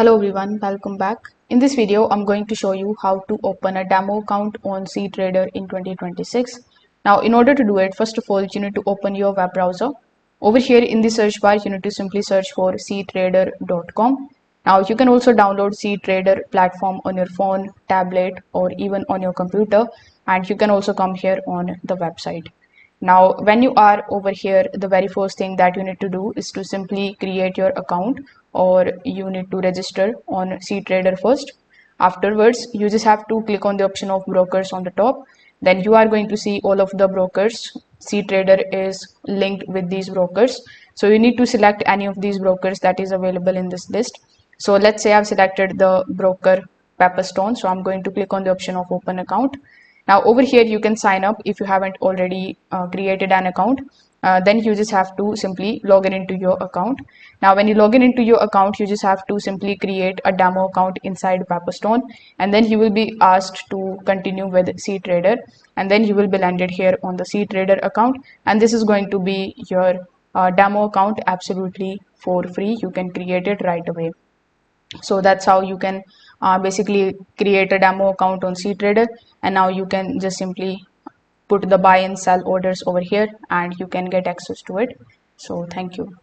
Hello everyone, welcome back. In this video, I'm going to show you how to open a demo account on cTrader in 2026. Now, in order to do it, first of all, you need to open your web browser. Over here in the search bar, you need to simply search for cTrader.com. Now, you can also download cTrader platform on your phone, tablet, or even on your computer, and you can also come here on the website. Now, when you are over here, the very first thing that you need to do is to simply create your account, or you need to register on cTrader first. Afterwards, you just have to click on the option of brokers on the top. Then you are going to see all of the brokers. cTrader is linked with these brokers. So you need to select any of these brokers that is available in this list. So let's say I've selected the broker Pepperstone. So I'm going to click on the option of open account. Now over here you can sign up if you haven't already created an account. Then you just have to simply log in into your account. Now when you log in into your account, you just have to simply create a demo account inside Pepperstone, and then you will be asked to continue with cTrader, and then you will be landed here on the cTrader account, and this is going to be your demo account absolutely for free. You can create it right away. So that's how you can basically create a demo account on cTrader, and now you can just simply put the buy and sell orders over here and you can get access to it. So thank you.